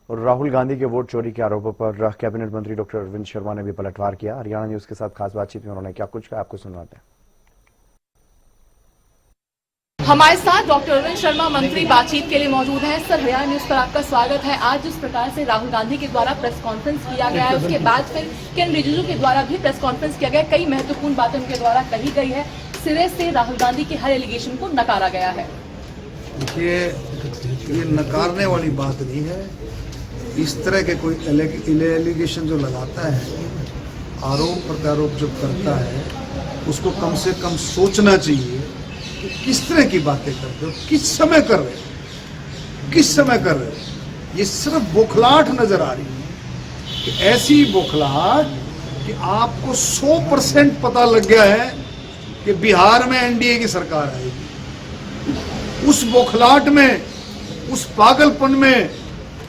और राहुल गांधी के वोट चोरी के आरोपों पर कैबिनेट मंत्री डॉक्टर अरविंद शर्मा ने भी पलटवार किया। हरियाणा न्यूज के साथ खास बातचीत में उन्होंने क्या कुछ कहा, आपको सुनवाते हैं। हमारे साथ डॉक्टर अरविंद शर्मा मंत्री बातचीत के लिए मौजूद हैं। सर, हरियाणा न्यूज पर आपका स्वागत है। आज जिस प्रकार से राहुल गांधी के द्वारा प्रेस कॉन्फ्रेंस किया गया है, उसके बाद फिर किरण रिजिजू के द्वारा भी प्रेस कॉन्फ्रेंस किया गया, कई महत्वपूर्ण बातें उनके द्वारा कही गई है। सिरे से राहुल गांधी के हर एलिगेशन को नकारा गया है। देखिए, ये नकारने वाली बात नहीं है। इस तरह के कोई एलिगेशन जो लगाता है, आरोप प्रत्यारोप जो करता है, उसको कम से कम सोचना चाहिए कि किस तरह की बातें करते हो, किस समय कर रहे हो, किस समय कर रहे हो। ये सिर्फ बौखलाहट नजर आ रही है कि ऐसी बौखलाहट कि आपको 100% पता लग गया है कि बिहार में एनडीए की सरकार आएगी। उस बौखलाहट में, उस पागलपन में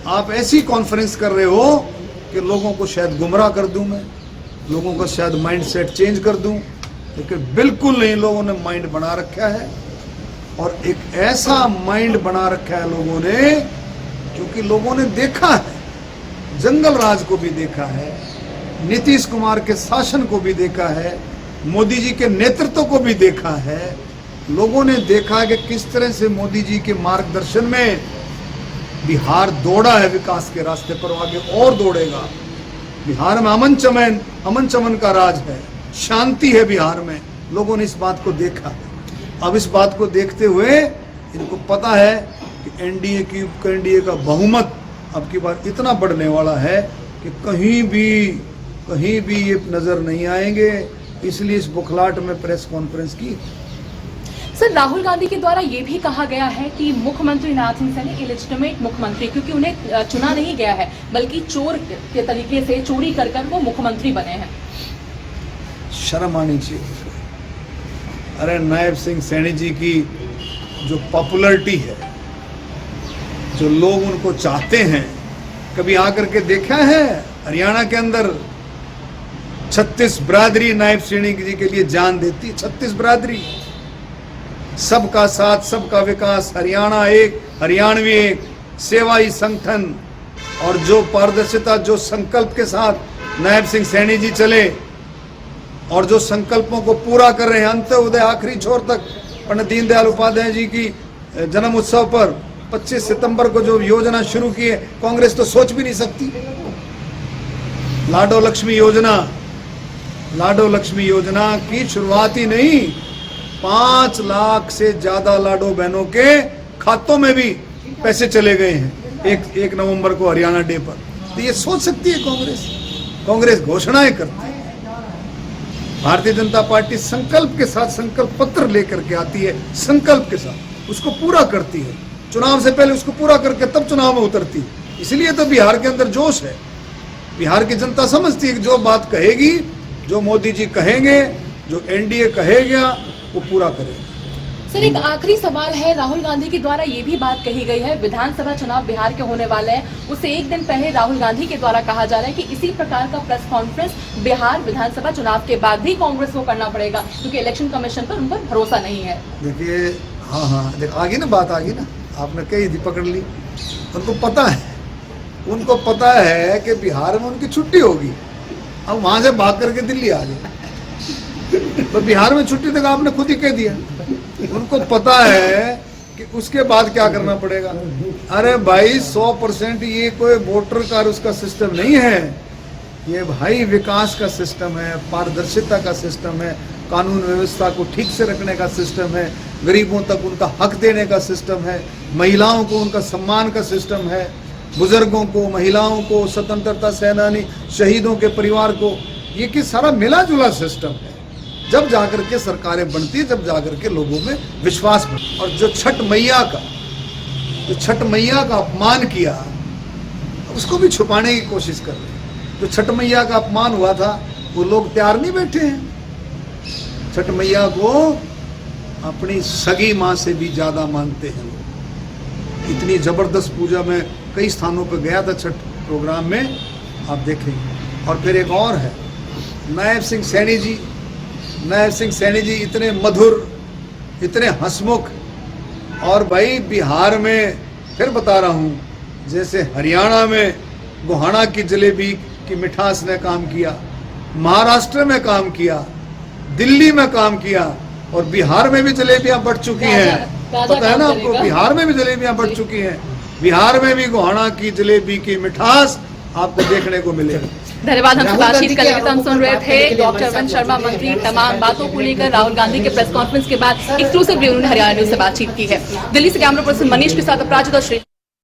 आप ऐसी कॉन्फ्रेंस कर रहे हो कि लोगों को शायद गुमराह कर दूं, मैं लोगों का शायद माइंड सेट चेंज कर दूं, लेकिन बिल्कुल नहीं। लोगों ने माइंड बना रखा है, और एक ऐसा माइंड बना रखा है लोगों ने, क्योंकि लोगों ने देखा है, जंगल राज को भी देखा है, नीतीश कुमार के शासन को भी देखा है, मोदी जी के नेतृत्व को भी देखा है। लोगों ने देखा है कि किस तरह से मोदी जी के मार्गदर्शन में बिहार दौड़ा है विकास के रास्ते पर, आगे और दौड़ेगा। बिहार में अमन चमन का राज है, शांति है बिहार में। लोगों ने इस बात को देखा है। अब इस बात को देखते हुए इनको पता है कि एनडीए का बहुमत अब की बार इतना बढ़ने वाला है कि कहीं भी ये नजर नहीं आएंगे। इसलिए इस बुखलाहट में प्रेस कॉन्फ्रेंस की। सर, राहुल गांधी के द्वारा ये भी कहा गया है कि मुख्यमंत्री नाथ सिंह सैनी इलेजिटिमेट मुख्यमंत्री, क्योंकि उन्हें चुना नहीं गया है, बल्कि चोर के तरीके से चोरी कर वो मुख्यमंत्री बने हैं। शर्म आनी चाहिए। अरे, नायब सिंह सैनी जी की जो पॉपुलैरिटी है, जो लोग उनको चाहते हैं, कभी आकर के देखा है? हरियाणा के अंदर 36 बिरादरी नायब सैनी जी के लिए जान देती। 36 बिरादरी, सबका साथ, सबका विकास, हरियाणा एक, हरियाणवी एक, सेवाई संगठन, और जो पारदर्शिता, जो संकल्प के साथ नायब सिंह सैनी जी चले और जो संकल्पों को पूरा कर रहे हैं अंत्योदय आखिरी छोर तक। पंडित दीनदयाल उपाध्याय जी की जन्म उत्सव पर 25 सितंबर को जो योजना शुरू की है, कांग्रेस तो सोच भी नहीं सकती। लाडो लक्ष्मी योजना की शुरुआत ही नहीं, 5 लाख से ज्यादा लाडो बहनों के खातों में भी पैसे चले गए हैं 1 नवंबर को हरियाणा डे पर। तो ये सोच सकती है कांग्रेस घोषणाएं करती है। भारतीय जनता पार्टी संकल्प के साथ संकल्प पत्र लेकर के आती है, संकल्प के साथ उसको पूरा करती है। चुनाव से पहले उसको पूरा करके तब चुनाव में उतरती है। इसलिए तो बिहार के अंदर जोश है। बिहार की जनता समझती है कि जो बात कहेगी, जो मोदी जी कहेंगे, जो एनडीए कहेगा, वो पूरा करेगा। सर, एक आखिरी सवाल है। राहुल गांधी के द्वारा ये भी बात कही गई है, विधानसभा चुनाव बिहार के होने वाले हैं, उससे एक दिन पहले राहुल गांधी के द्वारा कहा जा रहा है कि इसी प्रकार का प्रेस कॉन्फ्रेंस बिहार विधानसभा चुनाव के बाद भी कांग्रेस को करना पड़ेगा, क्योंकि इलेक्शन कमीशन पर उन पर भरोसा नहीं है। देखिए, हाँ, आगे ना बात आगी ना, आपने कही थी, पकड़ ली। उनको पता है कि बिहार में उनकी छुट्टी होगी। अब वहां से भाग करके दिल्ली आ गए, तो बिहार में छुट्टी तक आपने खुद ही कह दिया। उनको पता है कि उसके बाद क्या करना पड़ेगा। अरे भाई, 100% ये कोई वोटर का उसका सिस्टम नहीं है। ये भाई विकास का सिस्टम है, पारदर्शिता का सिस्टम है, कानून व्यवस्था को ठीक से रखने का सिस्टम है, गरीबों तक उनका हक देने का सिस्टम है, महिलाओं को उनका सम्मान का सिस्टम है, बुजुर्गों को, महिलाओं को, स्वतंत्रता सेनानी शहीदों के परिवार को, ये कि सारा मिला जुला सिस्टम है। जब जाकर के सरकारें बनती है, जब जाकर के लोगों में विश्वास बढ़ता। और जो छठ मैया का अपमान किया, उसको भी छुपाने की कोशिश कर रहे हैं। जो छठ मैया का अपमान हुआ था, वो लोग तैयार नहीं बैठे हैं। छठ मैया को अपनी सगी माँ से भी ज्यादा मानते हैं लोग। इतनी जबरदस्त पूजा में कई स्थानों पर गया था छठ प्रोग्राम में, आप देखेंगे। और फिर एक और है, नायब सिंह सैनी जी इतने मधुर, इतने हंसमुख। और भाई, बिहार में फिर बता रहा हूँ, जैसे हरियाणा में गोहाना की जलेबी की मिठास ने काम किया, महाराष्ट्र में काम किया, दिल्ली में काम किया और बिहार में भी जलेबियां बढ़ चुकी हैं। पता है ना आपको, बिहार में भी जलेबियां बढ़ चुकी हैं। बिहार में भी गोहाना की जलेबी की मिठास आपको देखने को मिलेगी। धन्यवाद। हमसे बातचीत करने के लिए हम सुन रहे थे डॉक्टर वन शर्मा मंत्री तमाम बातों को लेकर राहुल गांधी के प्रेस कॉन्फ्रेंस के बाद एक्सक्लूसिवली उन्होंने हरियाणा न्यूज से बातचीत की है। दिल्ली से कैमरा पर्सन मनीष के साथ अपराजिता श्री।